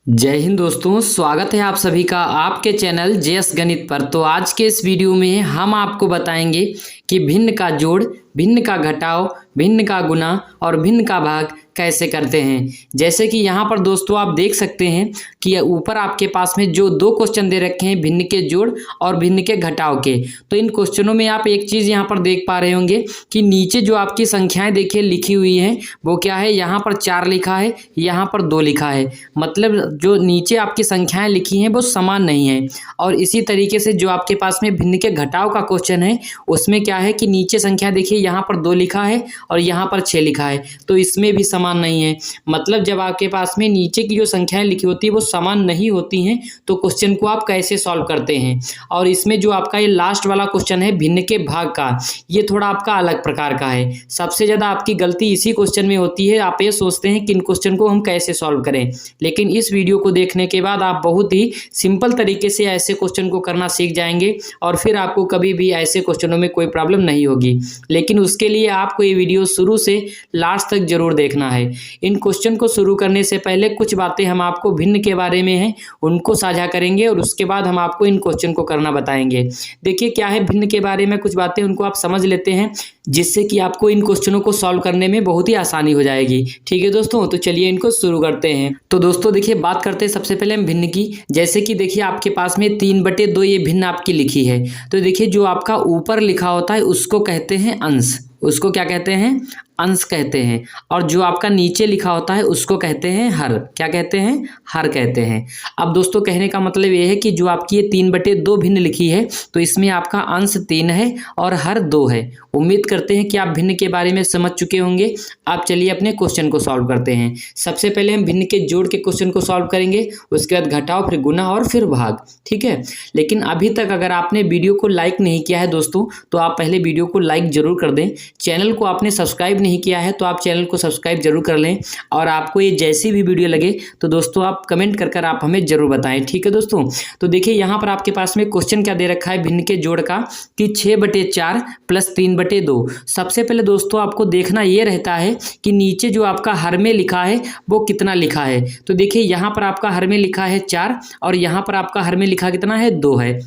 जय हिंद दोस्तों, स्वागत है आप सभी का आपके चैनल जेएस गणित पर। तो आज के इस वीडियो में हम आपको बताएंगे कि भिन्न का जोड़, भिन्न का घटाव, भिन्न का गुणा और भिन्न का भाग कैसे करते हैं। जैसे कि यहाँ पर दोस्तों आप देख सकते हैं कि ऊपर आपके पास में जो दो क्वेश्चन दे रखे हैं भिन्न के जोड़ और भिन्न के घटाव के। तो इन क्वेश्चनों में आप एक चीज़ यहाँ पर देख पा रहे होंगे कि नीचे जो आपकी संख्याएं देखिए लिखी हुई हैं वो क्या है, यहाँ पर 4 लिखा है, यहाँ पर 2 लिखा है। मतलब जो नीचे आपकी संख्याएं लिखी हैं वो समान नहीं है। और इसी तरीके से जो आपके पास में भिन्न के घटाव का क्वेश्चन है उसमें क्या है कि नीचे संख्या देखिए यहाँ पर 2 लिखा है और यहाँ पर 6 लिखा है, तो इसमें भी समान नहीं है। मतलब जब आपके पास में नीचे की जो संख्याएं लिखी होती है वो समान नहीं होती हैं तो क्वेश्चन को आप कैसे सॉल्व करते हैं। और इसमें जो आपका ये लास्ट वाला क्वेश्चन है भिन्न के भाग का, ये थोड़ा आपका अलग प्रकार का है। सबसे ज़्यादा आपकी गलती इसी क्वेश्चन में होती है, आप ये सोचते हैं कि इन क्वेश्चन को हम कैसे सॉल्व करें, लेकिन इस वीडियो को देखने के बाद आप बहुत ही सिंपल तरीके से ऐसे क्वेश्चन को करना सीख जाएंगे और फिर आपको कभी भी ऐसे क्वेश्चनों में कोई प्रॉब्लम नहीं होगी। लेकिन उसके लिए आपको ये वीडियो शुरू से लास्ट तक जरूर देखना है। इन क्वेश्चन को शुरू करने से पहले कुछ बातें हम आपको भिन्न के बारे में हैं उनको साझा करेंगे और उसके बाद हम आपको इन क्वेश्चन को करना बताएंगे। देखिए क्या है भिन्न के बारे में कुछ बातें, उनको आप समझ लेते हैं जिससे कि आपको इन क्वेश्चनों को सॉल्व करने में बहुत ही आसानी हो जाएगी। ठीक है दोस्तों, तो चलिए इनको शुरू करते हैं। तो दोस्तों देखिए बात करते हैं सबसे पहले हम भिन्न की। जैसे कि देखिए आपके पास में 3/2 ये भिन्न आपकी लिखी है। तो देखिए जो आपका ऊपर लिखा होता है उसको कहते हैं अंश, उसको क्या कहते हैं, अंश कहते हैं। और जो आपका नीचे लिखा होता है उसको कहते हैं हर, क्या कहते हैं, हर कहते हैं। अब दोस्तों कहने का मतलब ये है कि जो आपकी ये 3/2 भिन्न लिखी है तो इसमें आपका अंश 3 है और हर 2 है। उम्मीद करते हैं कि आप भिन्न के बारे में समझ चुके होंगे। आप चलिए अपने क्वेश्चन को सॉल्व करते हैं। सबसे पहले हम भिन्न के जोड़ के क्वेश्चन को सॉल्व करेंगे, उसके बाद घटाव, फिर गुणा और फिर भाग। ठीक है, लेकिन अभी तक अगर आपने वीडियो को लाइक नहीं किया है दोस्तों तो आप पहले वीडियो को लाइक जरूर कर दें। चैनल को आपने सब्सक्राइब नहीं किया है तो आप चैनल को सब्सक्राइब जरूर कर लें। और आपको ये जैसी भी वीडियो लगे तो दोस्तों आप कमेंट कर आप हमें जरूर बताएं। ठीक है दोस्तों, तो देखिए यहाँ पर आपके पास में क्वेश्चन क्या दे रखा है भिन्न के जोड़ का कि 6/4 प्लस 3/2। सबसे पहले दोस्तों आपको देखना ये रहता है कि नीचे जो आपका हर में लिखा है वो कितना लिखा है। तो देखिए यहाँ पर आपका हर में लिखा है 4 और यहाँ पर आपका हर में लिखा कितना है, 2 है।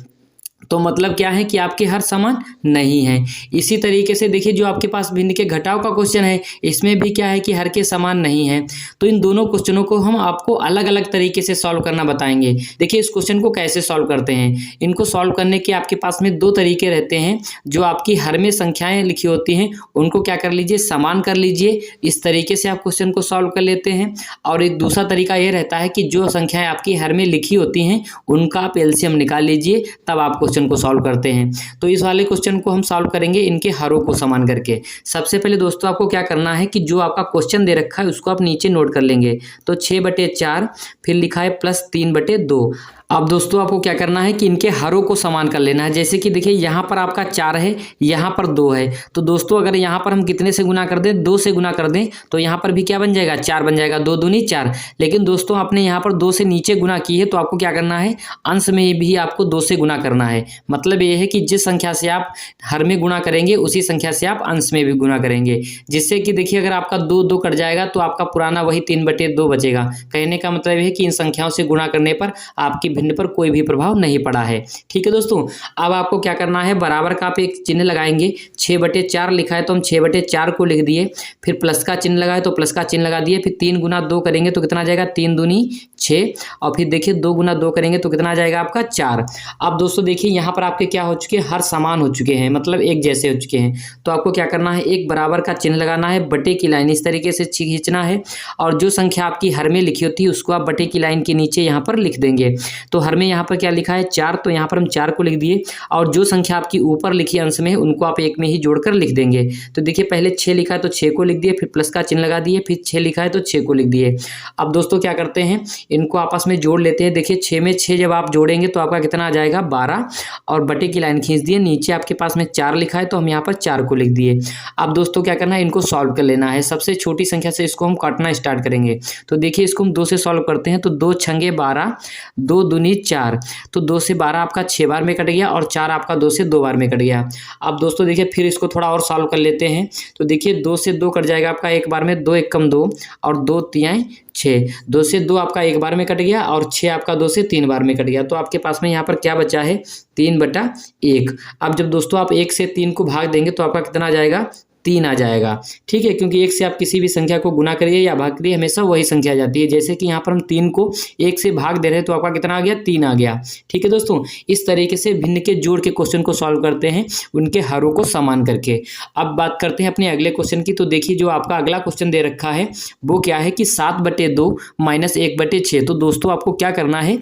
तो मतलब क्या है कि आपके हर समान नहीं है। इसी तरीके से देखिए जो आपके पास भिन्न के घटाव का क्वेश्चन है इसमें भी क्या है कि हर के समान नहीं है। तो इन दोनों क्वेश्चनों को हम आपको अलग अलग तरीके से सॉल्व करना बताएंगे। देखिए इस क्वेश्चन को कैसे सॉल्व करते हैं। इनको सॉल्व करने के आपके पास में 2 तरीके रहते हैं। जो आपकी हर में संख्याएं लिखी होती हैं उनको क्या कर लीजिए, समान कर लीजिए। इस तरीके से आप क्वेश्चन को सॉल्व कर लेते हैं। और एक दूसरा तरीका ये रहता है कि जो संख्याएं आपकी हर में लिखी होती हैं उनका आप एलसीएम निकाल लीजिए, तब आप क्वेश्चन को सॉल्व करते हैं। तो इस वाले क्वेश्चन को हम सॉल्व करेंगे इनके हरों को समान करके। सबसे पहले दोस्तों आपको क्या करना है कि जो आपका क्वेश्चन दे रखा है उसको आप नीचे नोट कर लेंगे। तो 6/4 फिर लिखा है प्लस 3/2। अब दोस्तों आपको क्या करना है कि इनके हरों को समान कर लेना है। जैसे कि देखिए यहाँ पर आपका 4 है, यहाँ पर 2 है। तो दोस्तों अगर यहाँ पर हम कितने से गुना कर दें, 2 से गुना कर दें तो यहाँ पर भी क्या बन जाएगा, 4 बन जाएगा। 2 दूनी 4। लेकिन दोस्तों आपने यहाँ पर 2 से नीचे गुना की है तो आपको क्या करना है, अंश में भी आपको 2 से गुना करना है। मतलब ये है कि जिस संख्या से आप हर में गुना करेंगे उसी संख्या से आप अंश में भी गुना करेंगे। जिससे कि देखिए अगर आपका 2 कट जाएगा तो आपका पुराना वही 3/2 बचेगा। कहने का मतलब है कि इन संख्याओं से गुणा करने पर आपकी भिन्न पर कोई भी प्रभाव नहीं पड़ा है। ठीक है दोस्तों, अब आपको क्या करना है, बराबर का आप एक चिन्ह लगाएंगे। 6/4 लिखा है तो हम 6/4 को लिख दिए, फिर प्लस का चिन्ह लगाए तो प्लस का चिन्ह लगा दिए, फिर 3 गुना 2 करेंगे तो कितना आ जाएगा, 3 दूनी 6। और फिर देखिए 2 गुना 2 करेंगे तो कितना आ जाएगा आपका 4। अब दोस्तों देखिए यहाँ पर आपके क्या हो चुके हैं, हर समान हो चुके हैं, मतलब एक जैसे हो चुके हैं। तो आपको क्या करना है, एक बराबर का चिन्ह लगाना है, बटे की लाइन इस तरीके से खींचना है। और जो संख्या आपकी हर में लिखी होती है उसको आप बटे की लाइन के नीचे यहाँ पर लिख देंगे। तो हर में यहाँ पर क्या लिखा है, 4, तो यहाँ पर हम 4 को लिख दिए। और जो संख्या आपकी ऊपर लिखी अंश में उनको आप एक में ही जोड़कर लिख देंगे। तो देखिए पहले 6 लिखा है तो 6 को लिख दिए, फिर प्लस का चिन्ह लगा दिए, फिर 6 लिखा है तो 6 को लिख दिए। अब दोस्तों क्या करते हैं, इनको आपस में जोड़ लेते हैं। देखिए 6 में 6 जब आप जोड़ेंगे तो आपका कितना आ जाएगा, 12। और बटे की लाइन खींच दिए, नीचे आपके पास में 4 लिखा है तो हम यहाँ पर 4 को लिख दिए। अब दोस्तों क्या करना है, इनको सॉल्व कर लेना है। सबसे छोटी संख्या से इसको हम काटना स्टार्ट करेंगे। तो देखिए इसको हम 2 से सॉल्व करते हैं तो 2 छंगे 12, 2 दूनी 4, तो 2 से 12 आपका 6 बार में कट गया और 4 आपका 2 से 2 बार में कट गया। अब दोस्तों देखिए फिर इसको थोड़ा और सॉल्व कर लेते हैं। तो देखिए 2 से 2 कट जाएगा आपका एक बार में, 2 एकम 2 और 2 तियाएं 6, 2 से 2 आपका एक बार में कट गया और 6 आपका 2 से 3 बार में कट गया। तो आपके पास में यहाँ पर क्या बचा है, 3/1। अब जब दोस्तों आप 1 से 3 को भाग देंगे तो आपका कितना आ जाएगा, 3 आ जाएगा। ठीक है, क्योंकि 1 से आप किसी भी संख्या को गुना करिए या भाग करिए हमेशा वही संख्या आ जाती है। जैसे कि यहाँ पर हम 3 को 1 से भाग दे रहे हैं तो आपका कितना आ गया, 3 आ गया। ठीक है दोस्तों, इस तरीके से भिन्न के जोड़ के क्वेश्चन को सॉल्व करते हैं उनके हरों को समान करके। अब बात करते हैं अपने अगले क्वेश्चन की। तो देखिए जो आपका अगला क्वेश्चन दे रखा है वो क्या है कि 7/2 - 1/6। तो दोस्तों आपको क्या करना है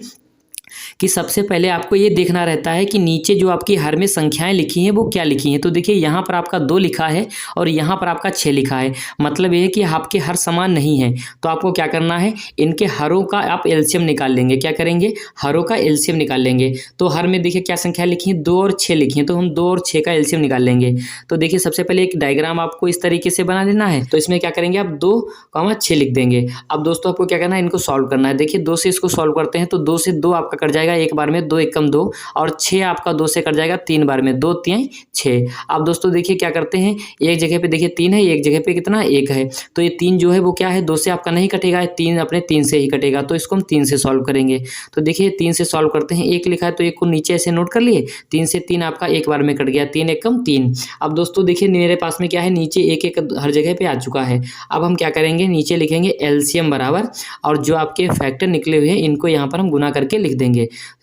कि सबसे पहले आपको ये देखना रहता है कि नीचे जो आपकी हर में संख्याएं लिखी हैं वो क्या लिखी हैं। तो देखिए यहाँ पर आपका 2 लिखा है और यहाँ पर आपका 6 लिखा है, मतलब ये है कि आपके हर समान नहीं है। तो आपको क्या करना है, इनके हरों का आप एलसीएम निकाल लेंगे। क्या करेंगे, हरों का एलसीएम निकाल लेंगे। तो हर में देखिए क्या संख्या लिखी है, 2 और 6 लिखी है, तो हम 2 और 6 का एलसीएम निकाल लेंगे। तो देखिए सबसे पहले एक डायग्राम आपको इस तरीके से बना लेना है। तो इसमें क्या करेंगे, आप 2, 6 लिख देंगे। अब दोस्तों आपको क्या करना है, इनको सॉल्व करना है। देखिए 2 से इसको सॉल्व करते हैं तो 2 से 2 आपका कट जाएगा एक बार में, 2 एकम 2 और 6 आपका 2 से कट जाएगा 3 बार में, 2 तियां 6। अब दोस्तों देखिए क्या करते हैं, एक जगह पे देखिए 3 है, एक जगह पे कितना 1 है। तो ये 3 जो है वो क्या है, 2 से आपका नहीं कटेगा, 3 अपने 3 से ही कटेगा। तो इसको हम 3 से सॉल्व करेंगे। तो देखिए 3 से सॉल्व करते हैं, 1 लिखा है तो 1 को नीचे ऐसे नोट कर लिए, 3 से 3 आपका एक बार में कट गया, 3 एकम 3। अब दोस्तों देखिए मेरे पास में क्या है, नीचे 1 हर जगह पे आ चुका है। अब हम क्या करेंगे, नीचे लिखेंगे एलसीएम बराबर और जो आपके फैक्टर निकले हुए हैं इनको यहाँ पर हम गुना करके लिख देंगे।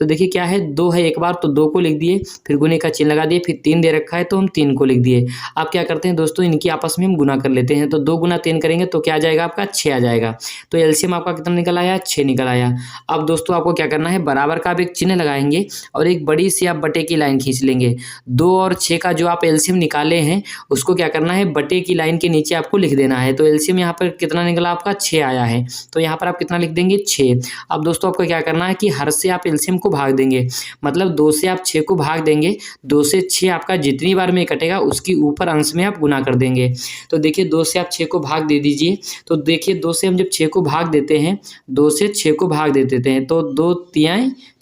तो देखिए क्या है, 2 है एक बार तो 2 को लिख दिए, फिर गुने का चिन्ह लगा दिए, फिर 3 दे रखा है तो हम 3 को लिख दिए। अब क्या करते हैं दोस्तों, इनकी आपस में हम गुना कर लेते हैं। तो 2 गुना 3 करेंगे तो क्या आ जाएगा, आपका 6 आ जाएगा। तो एलसीएम आपका कितना निकल आया, 6 निकल आया। अब दोस्तों आपको क्या करना है, बराबर का आप एक चिन्ह लगाएंगे और एक बड़ी सी आप बटे की लाइन खींच लेंगे। 2 और 6 का जो आप एलसीएम निकाले हैं उसको क्या करना है, बटे की लाइन के नीचे आपको लिख देना है। तो एलसीएम यहाँ पर कितना निकला, आपका 6 आया है। तो यहाँ पर आप कितना लिख देंगे, 6। अब दोस्तों आपको क्या करना है कि हर से आप एलसीएम को भाग देंगे, मतलब 2 से आप 6 को भाग देंगे, 2 से 6 आपका जितनी बार में कटेगा उसकी ऊपर अंश में आप गुना कर देंगे। तो देखिए 2 से आप 6 को भाग दे दीजिए। तो देखिए 2 से हम जब 6 को भाग देते हैं, 2 से 6 को भाग दे देते हैं तो 2 तियां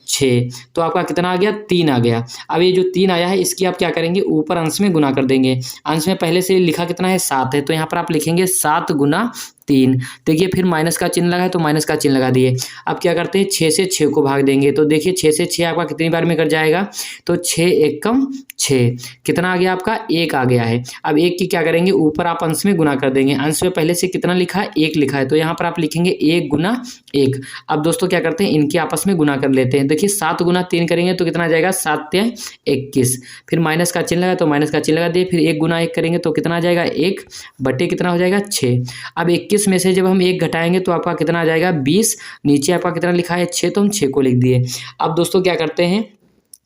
6, तो आपका कितना आ गया, 3 आ गया। अब ये जो 3 आया है इसकी आप क्या करेंगे, ऊपर अंश में गुना कर देंगे। अंश में पहले से लिखा कितना है, 7 है, तो यहाँ पर आप लिखेंगे 7 गुना 3। देखिए फिर माइनस का चिन्ह लगा है तो माइनस का चिन्ह लगा दिए। अब क्या करते हैं, 6 से 6 को भाग देंगे। तो देखिए 6 से 6 आपका कितनी बार में कट जाएगा, तो 6 एकम 6, कितना आ गया आपका, 1 आ गया है। अब 1 की क्या करेंगे, ऊपर आप अंश में गुना कर देंगे। अंश में पहले से कितना लिखा है, 1 लिखा है, तो यहाँ पर आप लिखेंगे 1 गुना 1। अब दोस्तों क्या करते हैं, इनके आपस में गुना कर लेते हैं। देखिए 7 गुना 3 करेंगे तो कितना आ जाएगा, 7 तियां 21। फिर माइनस का चिन्ह लगा तो माइनस का चिन्ह लगा दिए, फिर 1 गुना 1 करेंगे तो कितना आ जाएगा, 1 बटे कितना हो जाएगा, 6। अब 21 में से जब हम 1 घटाएंगे तो आपका कितना आ जाएगा, 20। नीचे आपका कितना लिखा है, 6, तो हम 6 को लिख दिए। अब दोस्तों क्या करते हैं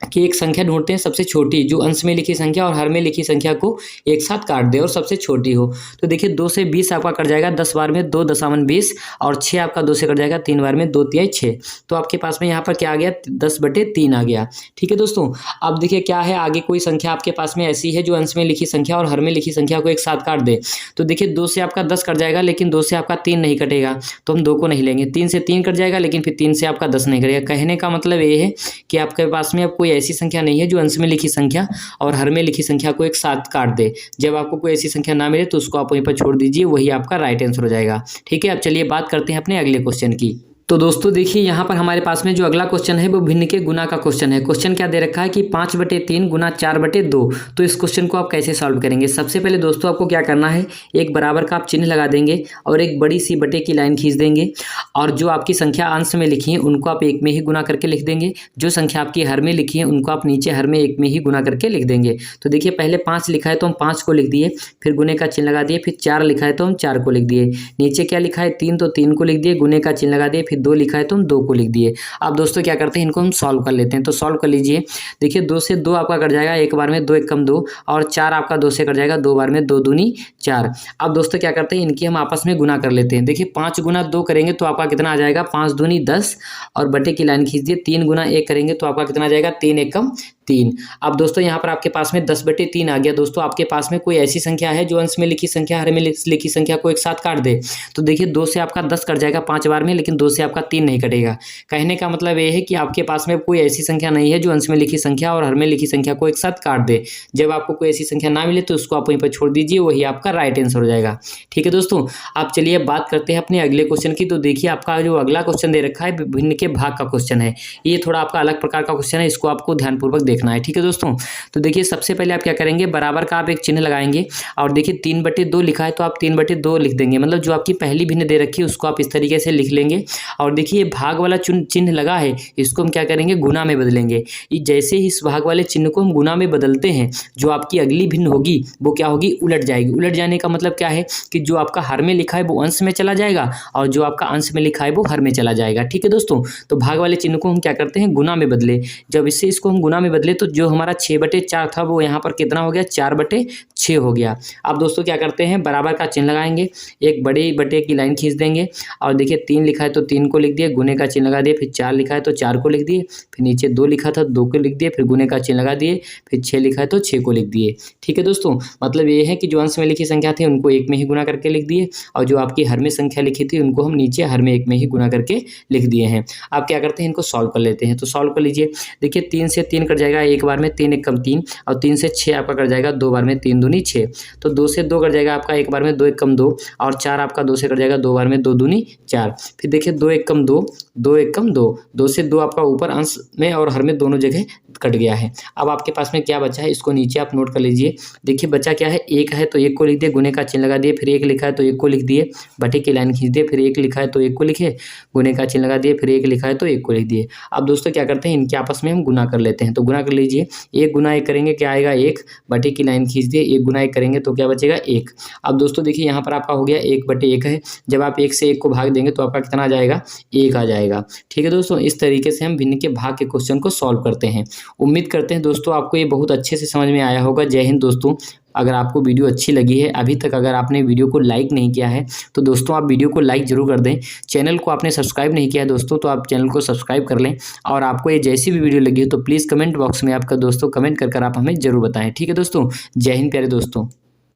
कि एक संख्या ढूंढते हैं सबसे छोटी, जो अंश में लिखी संख्या और हर में लिखी संख्या को एक साथ काट दे और सबसे छोटी हो। तो देखिए 2 से 20 आपका कट जाएगा 10 बार में, 2 दशामन 20 और 6 आपका 2 से कट जाएगा 3 बार में, 2 तिहाई 6। तो आपके पास में यहाँ पर क्या आ गया, 10/3 आ गया। ठीक है दोस्तों, अब देखिए क्या है, आगे कोई संख्या आपके पास में ऐसी है जो अंश में लिखी संख्या और हर में लिखी संख्या को एक साथ काट दे। तो देखिए 2 से आपका 10 कट जाएगा लेकिन 2 से आपका 3 नहीं कटेगा, तो हम 2 को नहीं लेंगे। 3 से 3 कट जाएगा लेकिन फिर 3 से आपका 10 नहीं कटेगा। कहने का मतलब ये है कि आपके पास में अब कोई ऐसी संख्या नहीं है जो अंश में लिखी संख्या और हर में लिखी संख्या को एक साथ काट दे। जब आपको कोई ऐसी संख्या ना मिले तो उसको आप वहीं पर छोड़ दीजिए, वही आपका राइट आंसर हो जाएगा। ठीक है, अब चलिए बात करते हैं अपने अगले क्वेश्चन की। तो दोस्तों देखिए यहाँ पर हमारे पास में जो अगला क्वेश्चन है वो भिन्न के गुना का क्वेश्चन है। क्वेश्चन क्या दे रखा है कि 5/3 गुना 4/2। तो इस क्वेश्चन को आप कैसे सॉल्व करेंगे। सबसे पहले दोस्तों आपको क्या करना है, एक बराबर का आप चिन्ह लगा देंगे और एक बड़ी सी बटे की लाइन खींच देंगे और जो आपकी संख्या अंश में लिखी है उनको आप एक में ही गुना करके लिख देंगे। जो संख्या आपकी हर में लिखी है उनको आप नीचे हर में एक में ही गुना करके लिख देंगे। तो देखिए पहले 5 लिखा है तो हम 5 को लिख दिए, फिर गुने का चिन्ह लगा दिए, फिर 4 लिखा है तो हम 4 को लिख दिए। नीचे क्या लिखा है, 3 तो 3 को लिख दिए, गुने का चिन्ह लगा दिए, फिर 2 लिखा है तो हम 2 को लिख दिए। अब दोस्तों क्या करते हैं, इनको हम सॉल्व कर लेते हैं। तो सॉल्व कर लीजिए। देखिए 2 से 2 आपका कट जाएगा एक बार में, 2 एकम 2 और 4 आपका 2 से कट जाएगा 2 बार में, 2 दूनी 4। अब दोस्तों क्या करते हैं, इनकी हम आपस में गुना कर लेते हैं। देखिए 5 गुना 2 करेंगे तो आपका कितना आ जाएगा, 5 दूनी 10 और बटे की लाइन खींच दिए। 3 गुना 1 करेंगे तो आपका कितना आ जाएगा, 3 एकम 3। अब दोस्तों यहाँ पर आपके पास में 10/3 आ गया। दोस्तों आपके पास में कोई ऐसी संख्या है जो अंश में लिखी संख्या हर में लिखी संख्या को एक साथ काट दे, तो देखिए 2 से आपका 10 कट जाएगा 5 बार में, लेकिन 2 से आपका 3 नहीं कटेगा। कहने का मतलब ये है कि आपके पास में कोई ऐसी संख्या नहीं है जो अंश में लिखी संख्या और हर में लिखी संख्या को एक साथ काट दे। जब आपको कोई ऐसी संख्या ना मिले तो उसको आप वहीं पर छोड़ दीजिए, वही आपका राइट आंसर हो जाएगा। ठीक है दोस्तों, आप चलिए अब बात करते हैं अपने अगले क्वेश्चन की। तो देखिए आपका जो अगला क्वेश्चन दे रखा है भिन्न के भाग का क्वेश्चन है। ये थोड़ा आपका अलग प्रकार का क्वेश्चन है, इसको आपको ध्यानपूर्वक देखना है। ठीक है दोस्तों, तो देखिए सबसे पहले आप क्या करेंगे, बराबर का आप एक चिन्ह लगाएंगे और देखिए 3/2 लिखा है तो आप 3/2 लिख देंगे। मतलब जो आपकी पहली भिन्न दे रखी है उसको आप इस तरीके से लिख लेंगे। और देखिए भाग वाला चिन्ह लगा है, इसको हम क्या करेंगे, गुना में बदलेंगे। जैसे ही इस भाग वाले चिन्ह को हम गुना में बदलते हैं, जो आपकी अगली भिन्न होगी वो क्या होगी, उलट जाएगी। उलट जाने का मतलब क्या है कि जो आपका हर में लिखा है वो अंश में चला जाएगा और जो आपका अंश में लिखा है वो हर में चला जाएगा। ठीक है दोस्तों, तो भाग वाले चिन्ह को हम क्या करते हैं, गुना में बदले। जब इससे इसको हम गुना में बदले तो जो हमारा 6/4 था वो यहाँ पर कितना हो गया, 4/6 हो गया। अब दोस्तों क्या करते हैं, बराबर का चिन्ह लगाएंगे, एक बड़े बटे की लाइन खींच देंगे और देखिए 3 लिखा है तो 3 को लिख दिए, गुने का चिन्ह लगा दिए, फिर 4 लिखा है तो 4 को लिख दिए, फिर नीचे 2 लिखा था 2 को लिख दिए, फिर गुने का चिन्ह लगा दिए, फिर 6 लिखा है तो 6 को लिख दिए। ठीक है दोस्तों, मतलब ये है कि जो अंश में लिखी संख्या थी उनको एक में ही गुना करके लिख दिए और जो आपकी हर में संख्या लिखी थी उनको हम नीचे हर में एक में ही गुना करके लिख दिए हैं। अब क्या करते हैं, इनको सॉल्व कर लेते हैं। तो सॉल्व कर लीजिए, देखिए 3 से 3 कट जाएगा एक बार में, 3 एक कम 3, और 3 से 6 आपका कट जाएगा 2 बार में, 3 दूनी 6। तो 2 से 2 कट जाएगा आपका एक बार में, 2 एक कम 2, और 4 आपका 2 से कट जाएगा 2 बार में, 2 दूनी 4। फिर देखिए 2 एक कम 2, 2 एक कम 2, 2 से 2 आपका ऊपर अंश में और हर में दोनों जगह कट गया है। अब आपके पास में क्या बचा है, इसको नीचे आप नोट कर लीजिए। देखिए बचा क्या है, 1 है तो 1 को लिख दिए, गुने का चिन्ह लगा दिए, फिर 1 लिखा है तो 1 को लिख दिए, बटे की लाइन खींच दिए, फिर 1 लिखा है तो 1 को लिखे, गुने का चिन्ह लगा दिए, फिर 1 लिखा है तो 1 को लिख दिए। अब दोस्तों क्या करते हैं, इनके आपस में हम गुना कर लेते हैं। तो गुना कर लीजिए, 1 गुना 1 करेंगे क्या आएगा 1, बटे की लाइन खींच दिए, 1 गुना 1 करेंगे तो क्या बचेगा 1। अब दोस्तों देखिए यहाँ पर आपका हो गया 1/1 है, जब आप 1 से 1 को भाग देंगे तो आपका कितना आ जाएगा, 1 आ जाएगा। ठीक है दोस्तों, इस तरीके से हम भिन्न के भाग के क्वेश्चन को सॉल्व करते हैं। उम्मीद करते हैं दोस्तों आपको ये बहुत अच्छे से समझ में आया होगा। जय हिंद दोस्तों। अगर आपको वीडियो अच्छी लगी है, अभी तक अगर आपने वीडियो को लाइक नहीं किया है तो दोस्तों आप वीडियो को लाइक जरूर कर दें। चैनल को आपने सब्सक्राइब नहीं किया है दोस्तों तो आप चैनल को सब्सक्राइब कर लें। और आपको ये जैसी भी वीडियो लगी हो तो प्लीज़ कमेंट बॉक्स में आपका दोस्तों कमेंट कर आप हमें ज़रूर बताएं। ठीक है दोस्तों, जय हिंद प्यारे दोस्तों।